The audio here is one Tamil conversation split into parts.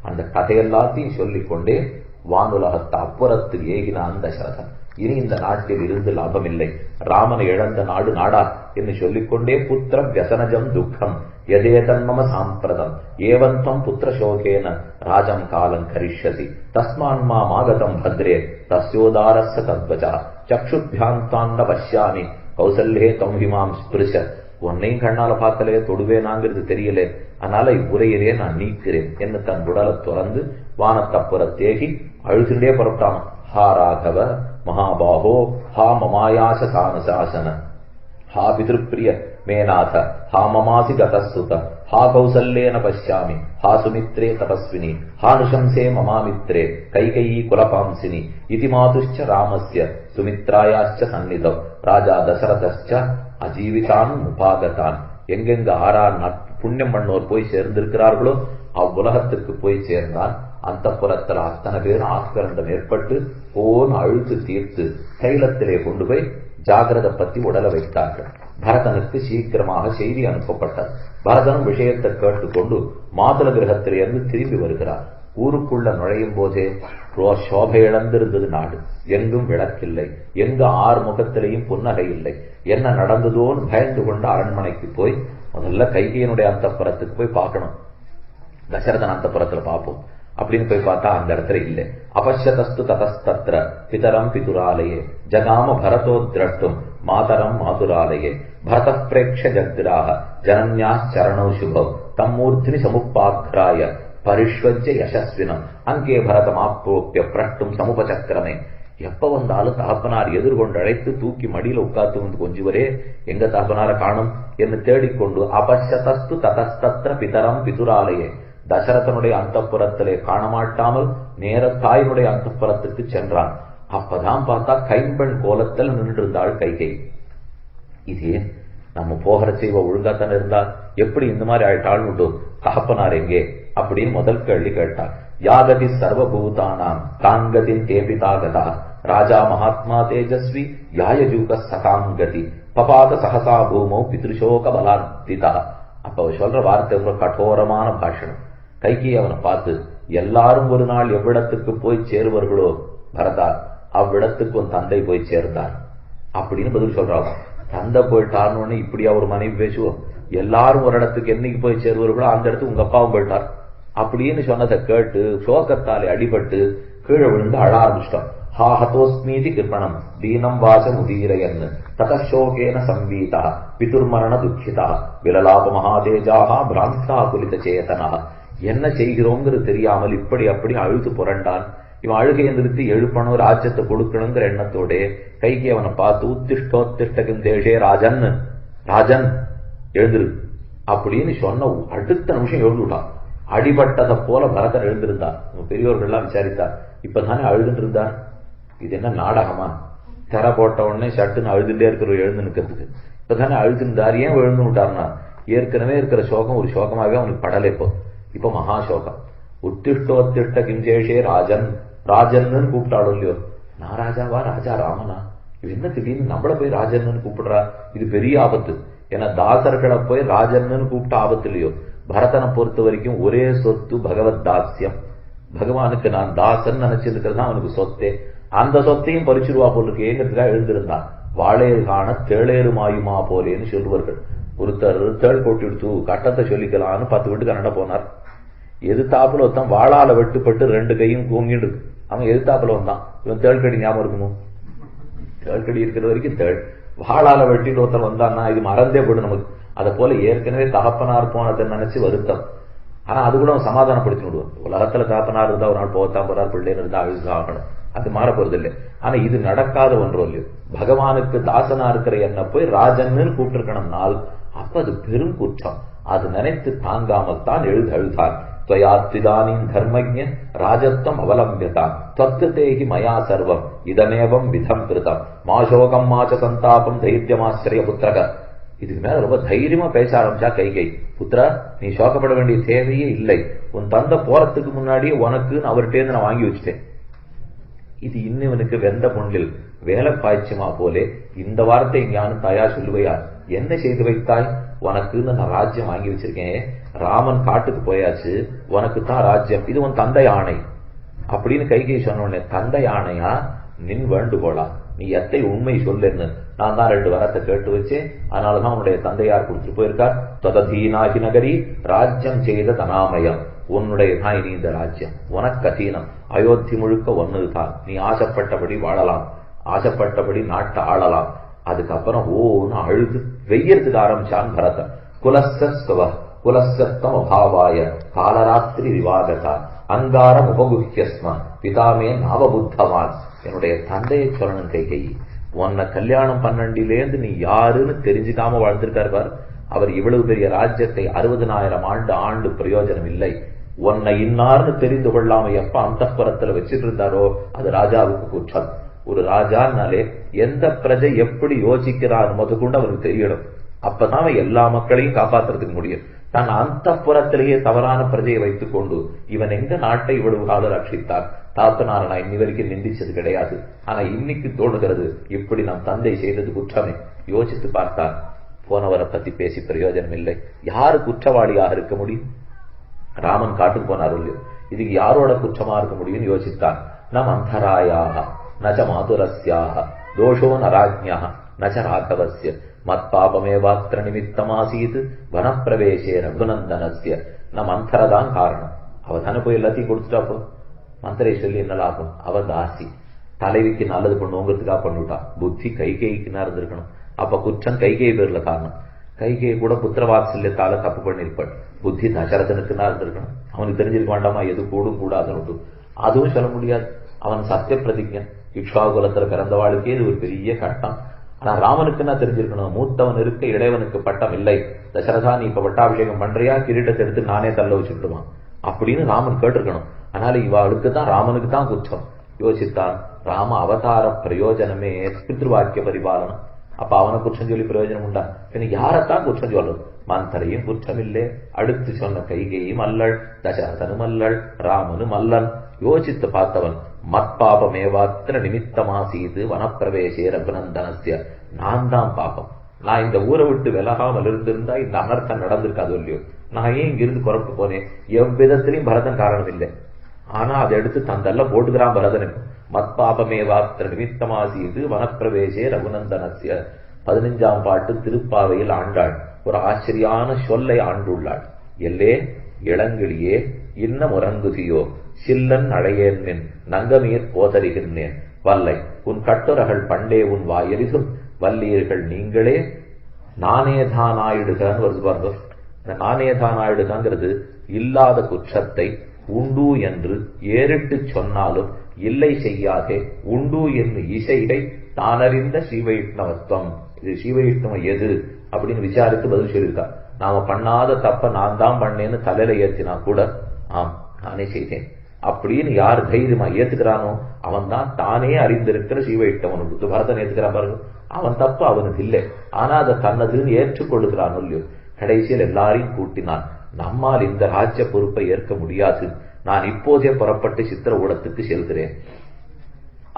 அந்த கதையெல்லாத்தையும் சொல்லிக்கொண்டே வானுலகத்தை அப்புறத்து ஏகினான் தசரதன். இனி இந்த நாட்டில் இருந்து லாபமில்லை, ராமனை இழந்த நாடு நாடா என்று சொல்லிக்கொண்டே புத்திர வியசனஜம் துக்கம் யதேதன்மம சாம்பிரதம் ஏவந்தம் புத்திர சோகேன ராஜம் காலம் கரிஷ்யசி தஸ்மான்மா மாகதம் பத்ரே தஸ்யோதாரஸ்ஸ தத்வசா சக்ஷுத்யாந்தாந்த பஷ்யாமி கௌசல்யே தம் ஹிமாம் ஸ்பிருஷ. உன்னையும் கண்ணால பார்க்கலையே, தொடுவேனாங்கிறது தெரியல, அதனால இவ்வுரையிலே நான் நீக்கிறேன் என்று தன் உடலை துறந்து வானத்தப்புற தேகி அழுதுண்டே புறப்பட்டான். ஹா ராகவ மகாபாகோ ஹா மமாயாச சானசாசன ஹா பிதிருப்பிரிய மேநாத ஹா மமாசி கதஸ்துத ஹா கௌசல்யேன பஷ்யாமி ஹா சுமித்ரே தபஸ்வினி ஹா நிஷம்சே மமாமித்ரே கைகையீ குலபாம்சினி இதி மாதுஷ்ச ராமஸ்ய சுமித்ராயாச்ச சந்நிதம் ராஜா தசரதஸ்ச அஜீவிதான் உபாகதான். எங்கெங்க ஆறார் புண்ணியம் பண்ணோர் போய் சேர்ந்திருக்கிறார்களோ அவ்வுலகத்துக்கு போய் சேர்ந்தான். அந்த புறத்தில் அத்தனை பேரும் ஆஸ்கரண்டம் ஏற்பட்டு போன் அழுத்து தீர்த்து தைலத்திலே கொண்டு போய் ஜாகிரத பத்தி உடல வைத்தார்கள். பரதனுக்கு சீக்கிரமாக செய்தி அனுப்பப்பட்டது. பரதனும் விஷயத்தை கேட்டுக்கொண்டு மாதுள கிரகத்திலிருந்து திரும்பி வருகிறார். ஊருக்குள்ள நுழையும் போதே சோபை இழந்திருந்தது நாடு. எங்கும் விளக்கில்லை, எங்கு ஆறு முகத்திலையும் புன்னகை இல்லை. என்ன நடந்ததோன்னு பயந்து கொண்டு அரண்மனைக்கு போய் முதல்ல கைகையனுடைய அந்தப்புறத்துக்கு போய் பார்க்கணும். தசரதன் அந்தப்புறத்துல பார்ப்போம் அப்படின்னு போய் பார்த்தா அந்த இடத்துல இல்லை. அபஷ்யதஸ்து ததஸ்தத்ர பிதரம் பிதுராலயே ஜகாம பரதோ திரட்டும் மாதரம் மாதுராலயே பரத பிரேக்ஷ ஜக்திராக ஜனன்யா சரணோ சுபவ் தம்மூர்த்தினி சமுப்பாக்ராய பரிஷ்வஜ்ஜ யசஸ்வினம் அங்கே பரதம் ஆப்ரோப்பிய பிரட்டும் சமுபசக்கிரமே. எப்ப வந்தாலும் தகப்பனார் எதிர்கொண்டு அழைத்து தூக்கி மடியில உட்கார்த்து வந்து கொஞ்சுவரே, எங்க தகப்பனார காணும் என்று தேடிக்கொண்டு அபஷ்யதஸ்து ததஸ்தத்ர பிதரம் பிதுராலயே தசரதனுடைய அந்தப்புறத்திலே காணமாட்டாமல் நேர தாயினுடைய அந்தப்புறத்துக்கு சென்றான். அப்பதான் பார்த்தா கைம்பெண் கோலத்தில் நின்று இருந்தாள் கைகை. இதே நம்ம போகிற செய்வ ஒழுங்காத்தான இருந்தா எப்படி இந்த மாதிரி ஆயிட்டாள்னு தகப்பனார் எங்கே அப்படின்னு முதல் கேள்வி கேட்டார். யாகதி சர்வபூதானாம் காங்கதின் தேபிதாகதா ராஜா மகாத்மா தேஜஸ்வி யாயஜூக சகாங்கதி பபாத சகசா பூமோ பித்ருஷோக பலார்த்திதா. அப்ப சொல்ற வார்த்தை ரொம்ப கடோரமான பாஷணம். கைகி அவனை பார்த்து, எல்லாரும் ஒரு நாள் எவ்விடத்துக்கு போய் சேருவார்களோ பரதா அவ்விடத்துக்கு உன் தந்தை போய் சேர்ந்தார் அப்படின்னு பதில் சொல்றாங்க. தந்தை போயிட்டார்னு இப்படியா ஒரு மனைவி பேசுவோம்? எல்லாரும் ஒரு இடத்துக்கு என்னைக்கு போய் சேருவார்களோ அந்த இடத்துக்கு உங்க அப்பாவும் போயிட்டார் அப்படின்னு சொன்னதை கேட்டு சோகத்தாலே அடிபட்டு கீழே விழுந்து அழ ஆரம்பிச்சிட்டோம். ஹா ஹதோஸ்மீதி கிருப்பணம் தீனம் வாச முதீரையன்னு ததசோகேன சம்பீதா பிதுர்மரண துக்கிதா விலலாப மகாதேஜாகா பிராந்தா குலித சேதனா. என்ன செய்கிறோங்கிறது தெரியாமல் இப்படி அப்படி அழுது புரண்டான். இவன் அழுகையை நிறுத்தி எழுப்பணும், ராஜ்யத்தை கொடுக்கணுங்கிற எண்ணத்தோட கைகி அவனை பார்த்து உத்திஷ்டோத்திஷ்டகும் தேஷே ராஜன் ராஜன் எழுந்திரு அப்படின்னு சொன்ன அடுத்த நிமிஷம் எழுந்துட்டான். அடிபட்டதை போல பரதன் எழுந்திருந்தார். பெரியோர்கள் எல்லாம் விசாரித்தார், இப்பதானே அழுதுன்னு இருந்தார், இது என்ன நாடகமா? திரை போட்ட உடனே சட்டுன்னு அழுதுட்டே இருக்கிற எழுந்து நிற்கிறதுக்கு இப்பதானே அழுதுந்தார், ஏன் எழுந்து விட்டார்னா ஏற்கனவே இருக்கிற சோகம் ஒரு சோகமாகவே அவனுக்கு படலை. இப்ப மகாசோகம். உத்திஷ்டோத்திஷ்ட கிஞ்சேஷே ராஜன் ராஜன்னு கூப்பிட்டாலும் இல்லையோ, நான் ராஜாவா ராஜா ராமனா? இது என்ன திடீர்னு நம்மள போய் ராஜன்னு கூப்பிடுறா? இது பெரிய ஆபத்து. ஏன்னா தாசர்களை போய் ராஜன்னு கூப்பிட்ட ஆபத்து இல்லையோ. பரதனை பொறுத்த வரைக்கும் ஒரே சொத்து பகவத் தாசியம். பகவானுக்கு நான் தாசன் நினைச்சிருக்கிறது தான் அவனுக்கு சொத்தே. அந்த சொத்தையும் பறிச்சிருவா போல் இருக்கு ஏங்கிறதுக்காக எழுந்திருந்தான். வாழையர் காண தேளேறு மாயுமா போலேன்னு சொல்லுவார்கள். ஒருத்தர் தேள் கொட்டி எடுத்து கட்டத்தை சொல்லிக்கலான்னு 10 வீட்டுக்கு நட போனார். எதிர்த்தாப்புல ஒருத்தன் வாழால வெட்டுப்பட்டு 2 கையும் கூங்கிட்டு இருக்கு. அவன் எதிர்த்தாப்புல வந்தான். இவன் தேள்கடி ஞாபகம் இருக்குமோ? தேள்கடி இருக்கிற வரைக்கும் தேள். வாழால வெட்டிட்டு ஒருத்தர் வந்தான்னா இது மறந்தே போயிடும் நமக்கு. அதை போல ஏற்கனவே தகப்பனார் போனதை நினைச்சு வருத்தம். ஆனா அது கூட அவன் சமாதானப்படுத்தி விடுவான். உலகத்துல தகப்பனார் இருந்தா ஒரு நாள் போகத்தான் போறார், பிள்ளைன்னு இருந்தா அழுதாகணும், அது மாற போறது இல்லை. ஆனா இது நடக்காத ஒன்றோ இல்லையோ. பகவானுக்கு தாசனா இருக்கிற என்ன போய் ராஜன்னு கூப்பிட்டு நாள் அப்ப அது பெரும் குற்றம். அது நினைத்து தாங்காமல் தான் அழுதார். துவயாத்விதானின் தர்மஜ்ஞ ராஜத்வம் அவலம்பியதான் தத்துதேகி மயா சர்வம் இதமேவம் விதம் கிருதம் மாசோகம் மாச சந்தாபம் தைரியமாசிரிய புத்திரக. இதுக்கு மேல ரொம்ப தைரியமா பேச ஆரம்பிச்சா கைகை. புத்திரா, நீ சோகப்பட வேண்டிய தேவையே இல்லை. உன் தந்தை போறதுக்கு முன்னாடியே உனக்குன்னு அவர்கிட்ட நான் வாங்கி வச்சுட்டேன். இது இன்னவனுக்கு வெந்த பொண்ணில் வேலை பாய்ச்சுமா போலே. இந்த வார்த்தை எங்கேயானு தாயா சொல்லுவையா? என்ன செய்து வைத்தாய்? உனக்குன்னு நான் ராஜ்யம் வாங்கி வச்சிருக்கேன், ராமன் காட்டுக்கு போயாச்சு, உனக்கு தான் ராஜ்யம், இது உன் தந்தை ஆணை அப்படின்னு கைகை சொன்ன உடனே, தந்தை ஆணையா, நின் வேண்டுகோளா, நீ எத்தை உண்மை சொல்லுன்னு, நான் தான் 2 வரத்தை கேட்டு வச்சேன், அதனாலதான் உன்னுடைய தந்தையார் கொடுத்துட்டு போயிருக்கார். தொததீனாகி நகரி ராஜ்யம் செய்த தனாமயம், உன்னுடைய தான் இனி இந்த ராஜ்யம், உனக்கு அதீனம், அயோத்தி முழுக்க ஒன்னுதான், நீ ஆசைப்பட்டபடி வாழலாம், ஆசைப்பட்டபடி நாட்டை ஆளலாம். அதுக்கப்புறம் ஓன்னு அழுது வெய்யறதுக்கு ஆரம்பிச்சான் பரதன். குலஸ்தவ குலசத்தம் அபாவாய காலராத்திரி விவாதகா அங்காரம் உபகுஹ்யஸ்ம பிதாமே நாவபுத்தவான். என்னுடைய தந்தையை சொல்லணும் கைகை, உன்னை கல்யாணம் 12லேருந்து நீ யாருன்னு தெரிஞ்சுக்காம வாழ்ந்திருக்கார் பார். அவர் இவ்வளவு பெரிய ராஜ்யத்தை 60,000 ஆண்டு பிரயோஜனம் இல்லை. உன்னை இன்னார்னு தெரிந்து கொள்ளாம எப்ப அந்தப்புறத்துல வச்சிட்டு இருந்தாரோ அது ராஜாவுக்கு குற்றம். ஒரு ராஜானாலே எந்த பிரஜை எப்படி யோசிக்கிறார் முதற்கொண்டு அவருக்கு தெரியணும். அப்பதான் எல்லா மக்களையும் காப்பாற்றுறதுக்கு முடியும். தான் அந்தப்புறத்திலேயே தவறான பிரஜையை வைத்துக் கொண்டு இவன் எங்க நாட்டை இவ்வளவு காலம் ரட்சித்தார், தாத்தனார நான் இன்னி வரைக்கும் நிந்திச்சது கிடையாது. ஆனா இன்னைக்கு தோணுகிறது இப்படி நம் தந்தை செய்தது குற்றமே. யோசித்து பார்த்தார், போனவரை பத்தி பேசி பிரயோஜனம் இல்லை. யாரு குற்றவாளியாக இருக்க முடியும்? ராமன் காட்டுக்கு போனார் இல்லையோ, இதுக்கு யாரோட குற்றமா இருக்க முடியும்னு யோசித்தான். நம் அந்தராயாக நச்ச மாதுரஸ்யாக தோஷோ நராஜ்யா நச்ச ராகவஸ்ய மத்பாபமேவாத்திர நிமித்தமாசீது வனப்பிரவேசே ரகுநந்தனஸ்ய. நம் அந்தரதான் காரணம். அவ தானே போய் எல்லாத்தையும் கொடுத்துட்டாப்போ, மந்திரை சொல்லி என்ன லாபம்? அவ தாசி, தலைவிக்கு நல்லது பண்ணுவோங்கிறதுக்காக பண்ணிவிட்டா. புத்தி கைகேயிக்குன்னா இருந்திருக்கணும். அப்ப குற்றம் கைகை பேர்ல காரணம். கைகை கூட புத்திரவாத்சல்யத்தால தப்பு பண்ணிருப்பாள். புத்தி தசரதனுக்குன்னா இருந்திருக்கணும். அவனுக்கு தெரிஞ்சிருக்க வேண்டாமா எது கூடும் கூடாதுன்னு? அதுவும் சொல்ல முடியாது. அவன் சத்திய பிரதிஜன், இக்ஷ்வாகுலத்துல பிறந்தவாளுக்கே இது ஒரு பெரிய கட்டம். ஆனா ராமனுக்குன்னா தெரிஞ்சிருக்கணும், மூத்தவன் இருக்க இளையவனுக்கு பட்டம் இல்லை. தசரதா நீ இப்ப பட்டாபிஷேகம் பண்றியா, கிரீடத்தை எடுத்து நானே தள்ள வச்சுக்கிடுவான் அப்படின்னு ராமன் கேட்டிருக்கணும். அதனால இவாளுக்கு தான், ராமனுக்கு தான் குற்றம். யோசித்தான், ராம அவதார பிரயோஜனமே பித்ருவாக்கிய பரிபாலனம். அப்ப அவனை குற்றம் சொல்லி பிரயோஜனம் உண்டா? எனக்கு யாரத்தான் குற்றம் சொல்றது? மந்தரையும் குற்றம் இல்லை, அடுத்து சொன்ன கைகையும் அல்லள், தசரதனும் அல்லள், ராமனும் அல்லன். யோசித்து பார்த்தவன், மத்பாபமேவாத்திர நிமித்தமாசீது வனப்பிரவேசே ரகுநந்தனஸ்ய. நான் தான் பாபம். நான் இந்த ஊரை விட்டு விலகாமல் இருந்திருந்தா இந்த அனர்த்தம் நடந்திருக்காது இல்லையோ. நான் ஏன் இங்கிருந்து குறப்பு போனேன்? எவ்விதத்திலையும் பரதன் காரணம் இல்லை. ஆனா அதை எடுத்து தந்தல்ல போட்டுக்கிறான் பரதனுக்கு. மத்பாபமேவாத்திர நிமித்தமாசீது வனப்பிரவேசே ரகுநந்தனஸ்ய. 15ஆம் பாட்டு திருப்பாவையில் ஆண்டாள் ஒரு ஆச்சரியான சொல்லை ஆண்டுள்ளாள். எல்லே இளங்கிளியே இன்னம் உறங்குதியோ சில்லன் அழையேன் நங்கமீர் போதறிகின்றேன் வல்லை உன் கட்டுரைகள் பண்டே உன் வாயெரிதும் வல்லீர்கள் நீங்களே நானேதானாயிடுகான்னு வருது பாருங்க. இந்த நானேதானாயிடுகாங்கிறது இல்லாத குற்றத்தை உண்டு என்று ஏறிட்டு சொன்னாலும் இல்லை செய்யாதே உண்டு என்று இசையை தானறிந்த ஸ்ரீவைஷ்ணவத்துவம். இது ஸ்ரீவைஷ்ணவம் எது அப்படின்னு விசாரித்து பதில் சொல்லியிருக்கா. நாம பண்ணாத தப்ப நான் தான் பண்ணேன்னு தலையில ஏற்றினா கூட ஆம் நானே செய்தேன் அப்படின்னு யார் தைரியமா ஏத்துக்கிறானோ அவன் தான் தானே அறிந்திருக்கிற ஸ்ரீவைஷ்ணவன். பரதன் ஏத்துக்கிறான் பாருங்க, அவன் தப்பு அவனுக்கு இல்லை. ஆனா அதை தன்னதுன்னு ஏற்றுக்கொள்ளுகிறான் இல்லையோ. கடைசியில் எல்லாரையும் கூட்டினான். நம்மால் இந்த ராஜ்ய பொறுப்பை ஏற்க முடியாது, நான் இப்போதே புறப்பட்டு சித்திரகூடத்துக்கு செல்கிறேன்.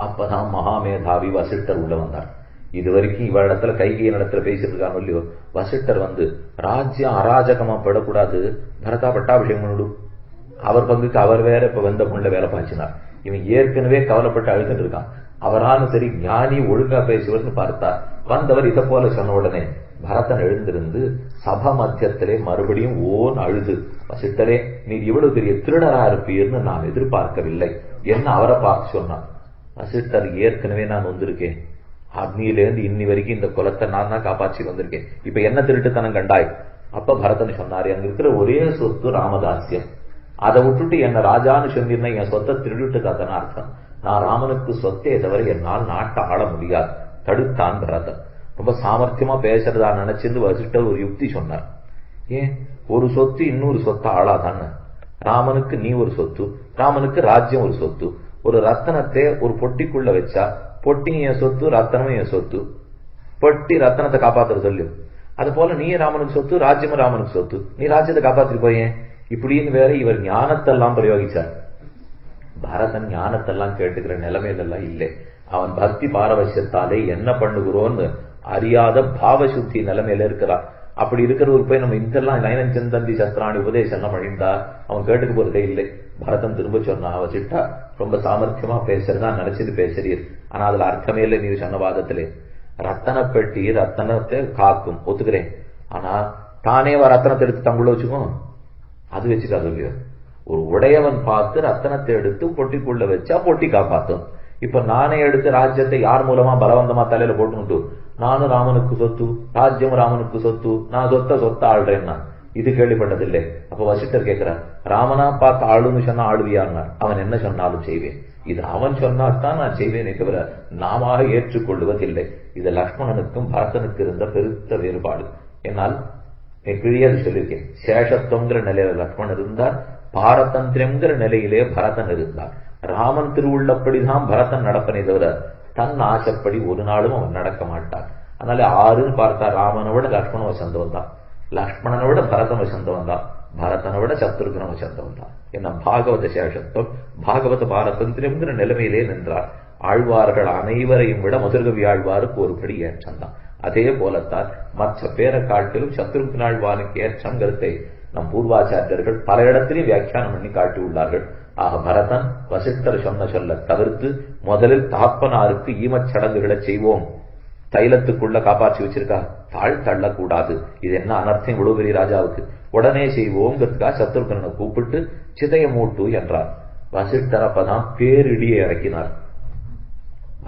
அப்பதான் மகாமேதாவி வசிஷ்டர் உள்ள வந்தார். இது வரைக்கும் இவரிடத்துல கைகையின் இடத்துல பேசிட்டு இருக்காங்க இல்லையோ. வசிஷ்டர் வந்து, ராஜ்யம் அராஜகமா படக்கூடாது, பரதா பட்டாபிஷேகம் பண்ணிவிடும். அவர் பங்குக்கு அவர் வேற இப்ப வந்த பொண்ணுல வேலை பாய்ச்சினார். இவன் ஏற்கனவே கவலைப்பட்டு அழுதுட்டு இருக்கான். அவராலும் சரி ஞானி ஒழுங்கா பேசுவர்னு பார்த்தா வந்தவர் இதை போல சொன்ன உடனே பரதன் எழுந்திருந்து சபா மத்தியத்திலே மறுபடியும் ஓன் அழுது, வசிஷ்டரே நீ இவ்வளவு பெரிய திருடரா இருப்பீர்னு நான் எதிர்பார்க்கவில்லை என்ன அவரை பார்த்து சொன்னான். வசிஷ்டர், ஏற்கனவே நான் வந்திருக்கேன், அக்னியிலேருந்து இன்னி வரைக்கும் இந்த குலத்தை நான் தான் காப்பாற்றி வந்திருக்கேன், இப்ப என்ன திருட்டுத்தனம் கண்டாய்? அப்ப பரதன் சொன்னாரு, அங்க இருக்கிற ஒரே சொத்து ராமதாசியம், அதை விட்டுட்டு என்ன ராஜான்னு சொன்னீர்னா என் சொத்தை திருட்டுக்காதன அர்த்தம். நான் ராமனுக்கு சொத்தே தவிர என்னால் நாட்டை ஆள முடியாது, தடுத்தான் பரதன். ரொம்ப சாமர்த்தியமா பேசுறதா நினைச்சிருந்து வசிஷ்டர் ஒரு யுக்தி சொன்னார். ஏன் ஒரு சொத்து இன்னொரு சொத்தை ஆளாதான்னு? ராமனுக்கு நீ ஒரு சொத்து, ராமனுக்கு ராஜ்யம் ஒரு சொத்து. ஒரு ரத்தனத்தை ஒரு பொட்டிக்குள்ள வச்சா பொட்டியும் என் சொத்து, ரத்தனமும் என் சொத்து. பொட்டி ரத்தனத்தை காப்பாத்துற சொல்லு. அது போல நீ ராமனுக்கு சொத்து, ராஜ்யமும் ராமனுக்கு சொத்து, நீ ராஜ்யத்தை காப்பாத்திட்டு போயேன் இப்படின்னு வேற இவர் ஞானத்தெல்லாம் பிரயோகிச்சார். பரதன் ஞானத்தெல்லாம் கேட்டுக்கிற நிலைமையிலெல்லாம் இல்லை. அவன் பக்தி பாரவசியத்தாலே என்ன பண்ணுகிறோன்னு அறியாத பாவசுத்தி நிலைமையில இருக்கிறான். அப்படி இருக்கிறவருக்கு போய் நம்ம இதெல்லாம் நயனஞ்சந்தந்தி சஸ்திராணி உபதேசம் எல்லாம் பண்ணியிருந்தா அவன் கேட்டுக்க போறதே இல்லை. பரதன் திரும்ப சொன்னா வச்சுட்டா ரொம்ப சாமர்த்தியமா பேசுறதா நினைச்சது பேசுறீர், ஆனா அதுல அர்த்தமே இல்லை. நீ சொன்ன வாதத்திலே ரத்தன பெட்டி ரத்தனத்தை காக்கும் ஒத்துக்கிறேன், ஆனா தானே ரத்தனத்தை எடுத்து தங்குள்ள வச்சுக்கோ, அது வச்சுக்காது இல்லையோ. ஒரு உடையவன் பார்த்து ரத்தனத்தை எடுத்து பொட்டிக்குள்ள வச்சா பொட்டி காப்பாத்தும். இப்ப நானே எடுத்து ராஜ்யத்தை யார் மூலமா பலவந்தமா தலையில போட்டுட்டு நானும் ராமனுக்கு சொத்து, ராஜ்யம் ராமனுக்கு சொத்து, நான் சொத்த ஆள்றேன்னா இது கேள்விப்பட்டதில்லை. அப்ப வசிஷ்டர் கேட்கிறார், ராமனா பார்த்து ஆளுன்னு சொன்னா ஆளுவியான்னார். அவன் என்ன சொன்னாலும் செய்வேன், இது அவன் சொன்னால்தான் நான் செய்வேனே தவிர நாம ஏற்றுக்கொள்வதில்லை. இது லக்ஷ்மணனுக்கும் பரதனுக்கு இருந்த பெருத்த வேறுபாடு. என்னால் கிழியது சொல்லியிருக்கேன், சேஷத்துவங்கிற நிலையில லக்ஷ்மணன் இருந்தார், பாரதந்திரம்ங்கிற நிலையிலே பரதன் இருந்தார். ராமன் திருவுள்ளப்படிதான் பரதன் நடப்பனே தவிர தன் ஆசைப்படி ஒரு நாளும் அவன் நடக்க மாட்டான். அதனால ஆறுன்னு பார்த்தா ராமனை விட லக்ஷ்மண வசந்தவன் தான், லக்ஷ்மணனை விட பரதன் வசந்தவன் தான், பரதனை விட சத்ருகன வசந்தவன் தான். என்ன பாகவத சேஷத்துவம் பாகவத பாரதந்திரம்ங்கிற நிலைமையிலே நின்றார். ஆழ்வார்கள் அனைவரையும் விட மதுரகவி ஆழ்வாருக்கு ஒரு படி ஏற்றம்தான். அதே போலத்தான் மற்ற பேரை காட்டிலும் சத்ருகனாழ்வானுக்கு ஏற்றங்கிறதை நம் பூர்வாச்சாரியர்கள் பல இடத்திலையும் வியாக்கியானம் பண்ணி காட்டியுள்ளார்கள். ஆக பரதன் வசிஷ்டர் சொன்ன சொல்ல தவிர்த்து முதலில் தாப்பனாருக்கு ஈமச் சடங்குகளை செய்வோம், தைலத்துக்குள்ள காப்பாற்றி வச்சிருக்கா தாழ் தள்ளக்கூடாது, இது என்ன அனர்த்தம் இவ்வளவு பெரிய ராஜாவுக்கு, உடனே செய்வோங்கிறதுக்கா சத்ருகனை கூப்பிட்டு சிதைய மூட்டு என்றார். வசிஷ்டர் அப்பதான் பேரிடியை இறக்கினார்.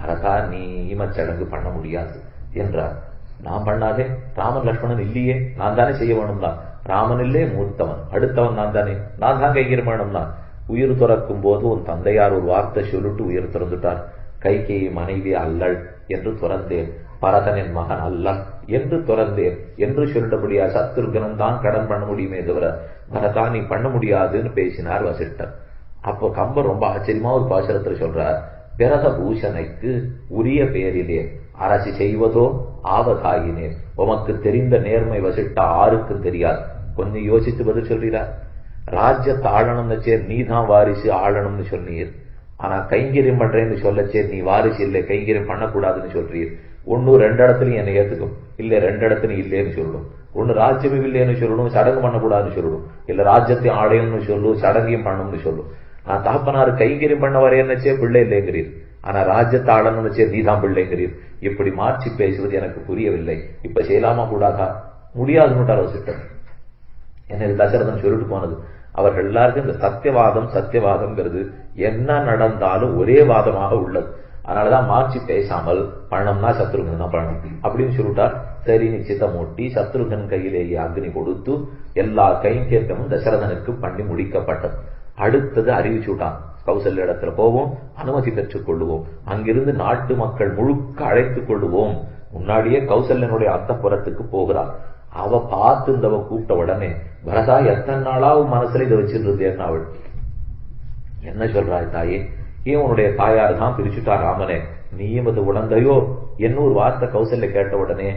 பரதா நீ ஈமச்சடங்கு பண்ண முடியாது என்றார். நான் பண்ணாதே, ராமன் லட்சுமணன் இல்லையே, நான் தானே செய்ய வேணும்னா, ராமன் இல்லே மூத்தவன், அடுத்தவன் நான் தானே, நான் தான் கைகிற வேணும்னா. உயிர் துறக்கும் போது உன் தந்தையார் ஒரு வார்த்தை சொல்லிட்டு உயிர் துறந்துட்டார், கைகேயி மனைவி அல்லள் என்று துறந்தேன், பரதனின் மகன் அல்லன் என்று துறந்தேன் என்று சொல்லிட்டபடியா சத்ருகனன் தான் கடன் பண்ண முடியுமே தவிர பரதா நீ பண்ண முடியாதுன்னு பேசினார் வசிஷ்டர். அப்போ கம்பர் ரொம்ப ஆச்சரியமா ஒரு பாசுரத்தில் சொல்றார், பிரத பூஷணைக்கு உரிய பேரிலே அரசி செய்வதோ ஆவதாயினேன். உமக்கு தெரிந்த நேர்மை வசிட்டா ஆருக்கும் தெரியாது. கொஞ்சம் யோசித்து பதில் சொல்றார். ராஜ்யத்தை ஆளணும்னு சேர் நீ தான் வாரிசு ஆளணும்னு சொன்னீர், ஆனா கைங்கரியம் பண்றேன்னு சொல்லச்சே நீ வாரிசு இல்லை கைங்கரியம் பண்ணக்கூடாதுன்னு சொல்றீர். ஒன்னு ரெண்டு இடத்துலயும் என்னை ஏத்துக்கும், இல்ல ரெண்டு இடத்துலயும் இல்லேன்னு சொல்லணும். ஒன்னு ராஜ்யமும் இல்லைன்னு சொல்லணும், சடங்கு பண்ணக்கூடாதுன்னு சொல்லணும், இல்ல ராஜ்யத்தை ஆடையம்னு சொல்லும், சடங்கையும் பண்ணணும்னு சொல்லும். நான் தகப்பனாரு கைங்கரியம் பண்ண வரையன்னச்சே பிள்ளை இல்லைங்கிறீர், ஆனா ராஜ்யத்தை ஆளணும்னு சே நீ தான் பிள்ளைங்கிறீர். இப்படி மாற்றி பேசுவது எனக்கு புரியவில்லை, இப்ப செய்யலாமா கூடாதா? முடியாதுன்னு வசிட்டர். என்ன தசரதன் சொல்லிட்டு போனது, அவர்கள் எல்லாருக்கும் இந்த சத்தியவாதம்ங்கிறது என்ன நடந்தாலும் ஒரே வாதமாக உள்ளது. அதனாலதான் மாற்றி பேசாமல் பணம்னா சத்ருகன் தான் பணம் அப்படின்னு சொல்லிட்டார். சரி நிச்சயத்தை மூட்டி சத்ருகன் கையிலேயே அக்னி கொடுத்து எல்லா கைங்கேற்றமும் தசரதனுக்கு பண்ணி முடிக்கப்பட்டது. அடுத்தது அறிவிச்சுட்டான், கௌசல்ய இடத்துல போவோம், அனுமதி பெற்றுக் கொள்ளுவோம், அங்கிருந்து நாட்டு மக்கள் முழுக்க அழைத்துக் கொள்ளுவோம். முன்னாடியே கௌசல்யனுடைய அந்தப்புறத்துக்கு போகிறார். அவ பார்த்து இருந்தவ கூப்பிட்ட உடனே பரதா எத்தனை நாளாவும் மனசுல இதை வச்சுட்டு இருந்தேன். அவள் என்ன சொல்றாய் தாயே, ஏன் உன்னுடைய தாயார் தான் பிரிச்சுட்டா ராமனே, நீயும் அது உணர்ந்தையோ என்ன ஒரு வார்த்தை கௌசல்ய கேட்ட உடனே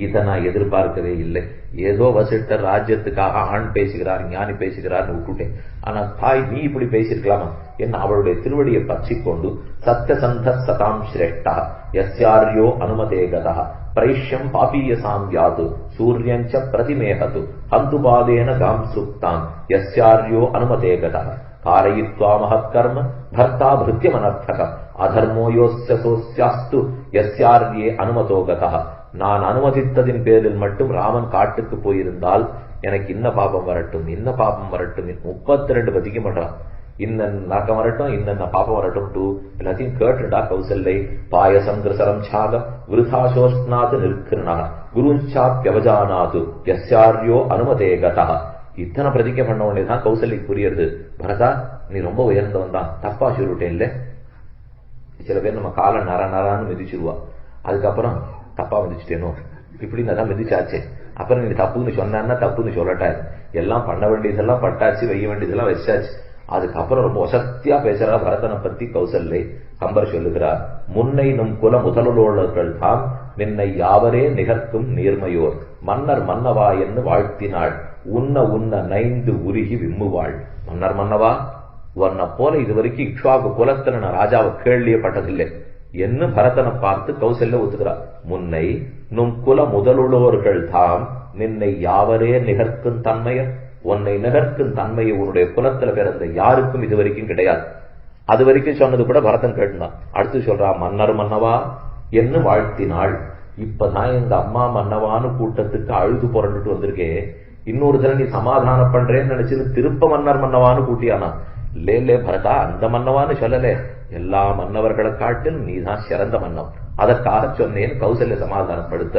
இதை நான் எதிர்பார்க்கவே இல்லை. ஏதோ வசிஷ்டர் ராஜ்யத்துக்காக ஆண் பேசுகிறார் ஞானி பேசுகிறார்னு விட்டுட்டேன், ஆனா தாய் நீ இப்படி பேசியிருக்கலாமா என்ன அவளுடைய திருவடியை பற்றி கொண்டு சத்யசந்த சதாம் ஸ்ரேஷ்டா யஸ்யார்யோ அனுமதேகதா பிரைஷ்யம் பாபீயசாம் யாது சூரியஞ்ச பிரதிமேகது ஹந்துபாதேன காம் சுக்தான் யஸ்யார்யோ அனுமதேகதா காரயித்வா மகத்கர்ம பர்த்தா பிருத்தியமனர்த்தகம் அதர்மோயோஸ்து யஸ்யார்யே அனுமதோகதா. நான் அனுமதித்ததின் பேரில் மட்டும் ராமன் காட்டுக்கு போயிருந்தால் எனக்கு இன்ன பாபம் வரட்டும் இன்ன பாபம் வரட்டும் 32 பதிக்க மாட்டான். இன்ன நரக்கம் வரட்டும் இன்ன பாபம் வரட்டும் எல்லாத்தையும் கேட்டுடா கௌசல்லை. பாயசம் கிருசரம் சாக விருதாசோஷ்ணாது நிற்கிறனா குருஞ்சாப்யவஜானாது யஸ்யார்யோ அனுமதேகதா. இத்தனை பிரதிக்க பண்ண உடனேதான் கௌசல்லைக்கு புரியுது, பரதா நீ ரொம்ப உயர்ந்தவன் தான், தப்பா சொல்லிட்டேன் இல்ல. சில பேர் நம்ம காலை நரான்னு மிதிச்சிருவா, அதுக்கப்புறம் தப்பா மிதிச்சுட்டேனோ இப்படின்னு அதான் மிதிச்சாச்சே, அப்புறம் நீ தப்புன்னு சொன்னா தப்புன்னு சொல்லட்டாரு. எல்லாம் பண்ண வேண்டியதெல்லாம் பட்டாச்சு, வைய வேண்டியதெல்லாம் வச்சாச்சு. அதுக்கப்புறம் ரொம்ப வசத்தியா பேசுறா பரதனை பத்தி கௌசல்லை. கம்பர் சொல்லுகிறார், முன்னை நும் குல முதலோழர்கள் தாம் நின்னை யாவரே நிகர்க்கும் நீர்மையோர் மன்னர் மன்னவா என்று வாழ்த்தினாள் உன்ன நைந்து உருகி விம்முவாள். மன்னர் மன்னவா உன்னை போல இதுவரைக்கும் இக்ஷ்வாகு குலத்துல நான் ராஜாவை கேள்வியப்பட்டதில்லை என்ன பரதனை பார்த்து கௌசல்ய ஒத்துக்கிறார். முன்னை நும் குல முதலுள்ளோர்கள் தாம் நின்னை யாவரே நிகர்க்கும் தன்மையர், உன்னை நிகர்க்கும் தன்மையை உன்னுடைய குலத்துல பிறந்த யாருக்கும் இது வரைக்கும் கிடையாது. அது வரைக்கும் சொன்னது கூட பரதன் கேட்டுதான். அடுத்து சொல்றா, மன்னர் மன்னவா என்று வாழ்த்தினாள். இப்பதான் எங்க அம்மா மன்னவான்னு கூட்டத்துக்கு அழுது புரண்டுட்டு வந்திருக்கே, இன்னொரு தடவை நீ சமாதானம் பண்றேன்னு நினைச்சது திருப்ப மன்னர் மன்னவான்னு கூட்டியானா? லே பரதா, அந்த மன்னவான்னு சொல்லலே, எல்லா மன்னவர்களை காட்டில் நீதான் சிறந்த மன்னவன், அதற்காக சொன்னேன் கௌசல்ய சமாதானப்படுத்த.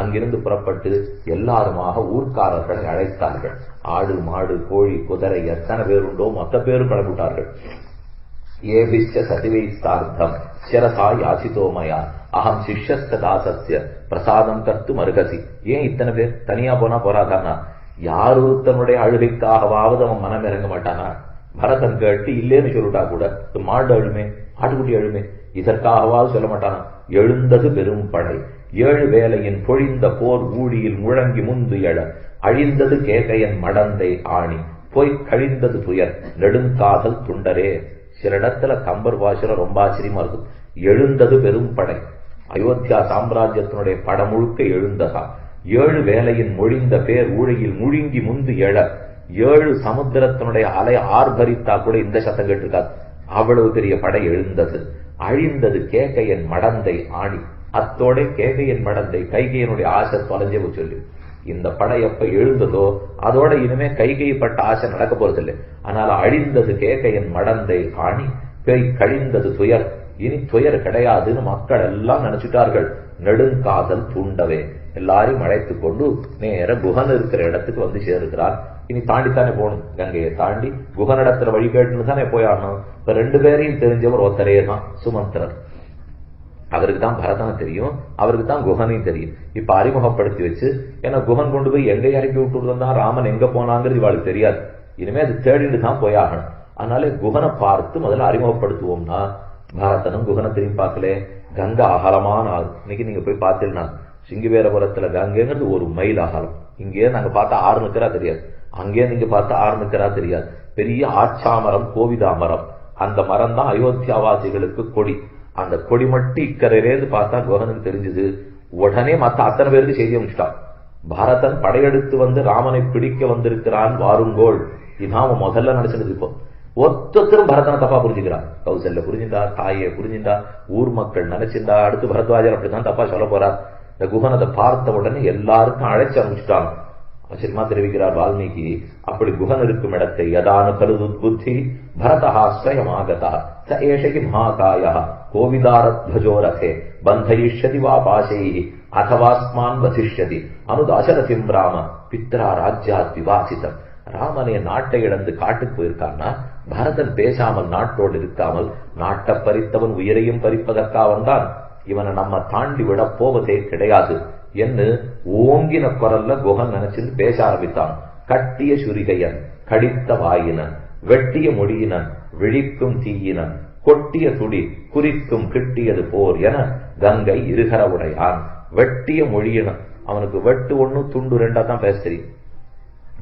அங்கிருந்து புறப்பட்டு எல்லாருமாக ஊர்க்காரர்களை அழைத்தார்கள். ஆடு மாடு கோழி குதிரை எத்தனை பேர் உண்டோ மொத்த பேரும் கிளம்பிட்டார்கள். ஏபிச்ச சதிவைஸ்தார்த்தம் சிரசா யாசிதோமயா அகம் சிஷ்யஸ்த தாசஸ்ய பிரசாதம் கர்த்து மருகசி. ஏன் இத்தனை பேர்? தனியா போனா போறாதானா? யார் ஒருத்தனுடைய அழுகைக்காகவாவது அவன் மனம் இறங்க மாட்டானா? பரதன் கேட்டு இல்லேன்னு சொல்லிட்டா கூட மாடு அழுமே, ஆட்டுக்குட்டி அழுமே, இதற்காகவாவது சொல்ல மாட்டானா? எழுந்தது பெரும் படை 7 வேளையின் பொழிந்த போர் ஊழியில் முழங்கி முந்து எழ அழிந்தது கேகையன் மடந்தை ஆணி போய் கழிந்தது துயர் நெடுங்காதல் துண்டரே. சில இடத்துல கம்பர் பாஷையில ரொம்ப ஆச்சரியமா இருக்கும். எழுந்தது பெரும் படை, அயோத்தியா சாம்ராஜ்யத்தினுடைய படம் முழுக்க எழுந்ததா. 7 வேளையின் மொழிந்த பேர் ஊழியில் முழுங்கி முந்து எழ 7 சமுத்திரத்தினுடைய அலை ஆர்ப்பரித்தா கூட இந்த சத்தம் கேட்டிருக்காது. அவ்வளவு பெரிய படை எழுந்தது. அழிந்தது கேகையன் மடந்தை ஆணி, அத்தோட கேகையன் மடந்தை கைகையனுடைய ஆசை தொலைஞ்சே சொல்லு. இந்த படை எப்ப எழுந்ததோ அதோட இனிமே கைகைப்பட்ட ஆசை நடக்க போறதில்லை. அதனால அழிந்தது கேகையன் மடந்தை ஆணி பேய் கழிந்தது துயர், இனி துயர் கிடையாதுன்னு மக்கள் எல்லாம் நினைச்சுட்டார்கள். நெடுங்காதல் தூண்டவே எல்லாரையும் அழைத்துக் கொண்டு நேர குகன் இருக்கிற இடத்துக்கு வந்து சேர்க்கிறார். இனி தாண்டித்தானே போகணும், கங்கையை தாண்டி குகனிடத்துல வழி கேட்டுன்னு தானே போயாடணும். இப்ப 2 பேரையும் தெரிஞ்சவர் ஒருத்தரே தான், சுமந்திரர். அவருக்கு தான் பரதனை தெரியும், அவருக்கு தான் குகனையும் தெரியும். இப்ப அறிமுகப்படுத்தி வச்சு, ஏன்னா குகன் கொண்டு போய் எங்க இறக்கி விட்டுருந்தா ராமன் எங்க போனாங்கிறது இவாளுக்கு தெரியாது. இனிமே அது தேடிட்டு தான் போயாகணும். அதனால குகனை பார்த்து முதல்ல அறிமுகப்படுத்துவோம்னா, பரதனும் குகனை திரும்பி பார்க்கல. கங்கை அகலமான ஆறு. இன்னைக்கு நீங்க போய் பார்த்தீங்கன்னா சிங்கிவேரபுரத்துல கங்கைங்கிறது 1 மைல் அகலம். இங்கே நாங்க பார்த்தா 6 நிக்கிறா தெரியாது, அங்கே நீங்க பார்த்தா 6 நிக்கிறா தெரியாது. பெரிய ஆச்சாமரம், கோவிதாமரம், அந்த மரம் தான் அயோத்தியாவாசிகளுக்கு கொடி. அந்த கொடி மட்டும் இக்கரையிலேருந்து பார்த்தா குகனுக்கு தெரிஞ்சது. உடனே மத்த அத்தனை பேருக்கு செய்தி அனுப்பிச்சிட்டான். பரதன் படையெடுத்து வந்து ராமனை பிடிக்க வந்திருக்கிறான், வாருங்கோள். இதான் அவன் முதல்ல நினைச்சது. இப்போ ஒத்தரும் பரதனை தப்பா புரிஞ்சுக்கிறான். கௌசல்ய புரிஞ்சுண்டா, தாயை புரிஞ்சுண்டா, ஊர் மக்கள் நினைச்சிருந்தா, அடுத்து பரத்வாஜர் அப்படிதான் தப்பா சொல்ல போறார். இந்த குகன் அதை பார்த்த உடனே எல்லாருக்கும் அழைச்சு அனுப்பிச்சுட்டான். ஆச்சரியமா தெரிவிக்கிறார் வால்மீகி. அப்படி குகன் இருக்கும் இடத்தை யதானு கருது புத்தி பரதா ஸ்வயமாகதா ச ஏஷகி மகாகாயா கோவிதாரத்வஜோரதே பந்தயிஷ்யதி வா பாசைஹி அதவாஸ்மான் வசிஷ்யதி அனுதாசரதிம் ராம பித்ரா ராஜ்யாத் விவாசிதம். ராமனே நாட்டை இழந்து காட்டுக்கு போயிருக்கான்னா பரதன் பேசாமல் நாட்டோடு இருக்காமல் நாட்டை பறித்தவன் உயிரையும் பறிப்பதற்காக வந்தான். இவனை நம்ம தாண்டி விட போவதே கிடையாது என்று ஓங்கின குரல்ல குகன் நினைச்சிருந்து பேச ஆரம்பித்தான். கட்டிய சுரிகையன், கடித்த வாயினன், வெட்டிய மொழியினன், விழிக்கும் தீயினன், கொட்டிய துடி குறிக்கும் கிட்டியது போர் என கங்கை இருகர உடையான். வெட்டிய மொழியினன், அவனுக்கு வெட்டு 1 துண்டு 2 தான் பேச தெரியும்.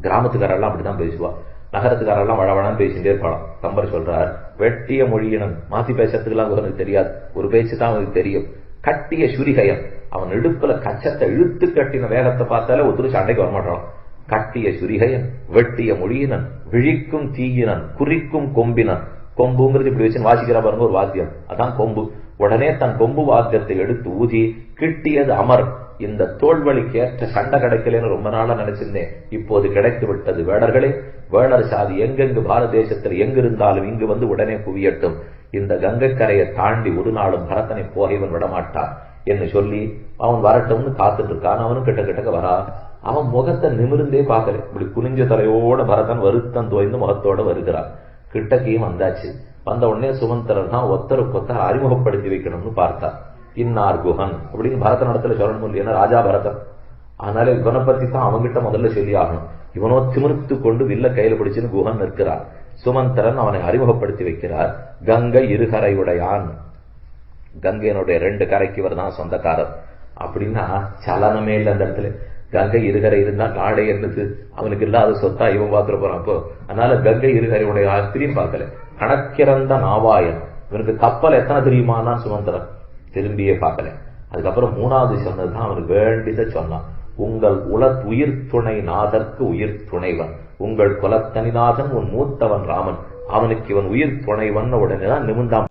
கிராமத்துக்காரெல்லாம் அப்படிதான் பேசுவா, நகரத்துக்காரெல்லாம் வளவளான்னு பேசிட்டே இருப்பாளாம். கம்பர் சொல்றார், வெட்டிய மொழியினன் மாத்தி பேசுறதுக்கெல்லாம் அவனுக்கு தெரியாது, ஒரு பேச்சு தான் அவனுக்கு தெரியும். கட்டிய சுரிகையன், அவன் இடுப்புல கச்சத்தை இழுத்து கட்டின வேகத்தை பார்த்தாலே ஒருத்தர் சண்டைக்கு வரமாட்டான். கட்டிய சுரிகையன், வெட்டிய மொழியினன், விழிக்கும் தீயினன், குறிக்கும் கொம்பினன். கொம்புங்கிறது இப்படி வச்சு வாசிக்கிற பாருங்க ஒரு வாத்தியம், அதான் கொம்பு. உடனே தன் கொம்பு வாத்தியத்தை எடுத்து ஊதி கிட்டியது அமர். இந்த தோல்வழிக்கு ஏற்ற சண்டை கிடைக்கலன்னு ரொம்ப நாளா நினைச்சிருந்தேன், இப்போது கிடைத்து விட்டது. வேடர்களே, வேடர் சாதி எங்கெங்கு பாரத தேசத்தில் எங்கிருந்தாலும் இங்கு வந்து உடனே குவியட்டும். இந்த கங்கைக்கரையை தாண்டி ஒரு நாளும் பரதனை போக இவன் விடமாட்டான் என்று சொல்லி அவன் வரட்டும்னு காத்துட்டு இருக்கான். அவனும் கிட்ட கிட்டக்க வரா. அவன் முகத்தை நிமிர்ந்தே பார்க்கல, இப்படி குனிஞ்ச தலையோட பரதன் வருத்தம் தோய்ந்து முகத்தோட வருகிறான். கிட்டக்கையும் வந்தாச்சு. வந்த உடனே சுமந்திரன் தான் ஒத்தருக்கு அறிமுகப்படுத்தி வைக்கணும்னு பார்த்தான். இன்னார் குகன் அப்படின்னு பரதன் இடத்துல சொல்லணும் இல்லையா, ராஜா பரதன். அதனால இவனை பத்தி தான் அவன்கிட்ட முதல்ல சொல்லி ஆகணும். இவனோ திமிர்த்து கொண்டு வில்ல கையில பிடிச்சுன்னு குகன் நிற்கிறான். சுமந்திரன் அவனை அறிமுகப்படுத்தி வைக்கிறார். கங்கை இருகரையுடையான், கங்கையினுடைய 2 கரைக்கு இவர் தான் சொந்தக்காரர். அப்படின்னா சலனமே இல்லை அந்த இடத்துல. கங்கை இருகரை இருந்தா நாடே இருந்தது, அவனுக்கு இல்லாத சொத்தா இவன் பாத்துற போறான். அப்போ அதனால கங்கை இருகரையுடைய திரும்பி பார்க்கல. கணக்கிறந்த நாவாயன், இவனுக்கு கப்பல் எத்தனை தெரியுமான்னு சுமந்திரன் திரும்பியே பார்க்கல. அதுக்கப்புறம் 3வது சொன்னதுதான் அவனுக்கு வேண்டியதை சொன்னான். உங்கள் உயிர் துணை நாதற்கு உயிர் துணைவன். உங்கள் குலத்தனிநாதன் உன் மூத்தவன் ராமன், அவனுக்கு இவன் உயிர் துணைவன். உடனேதான் நிமிர்ந்தான்.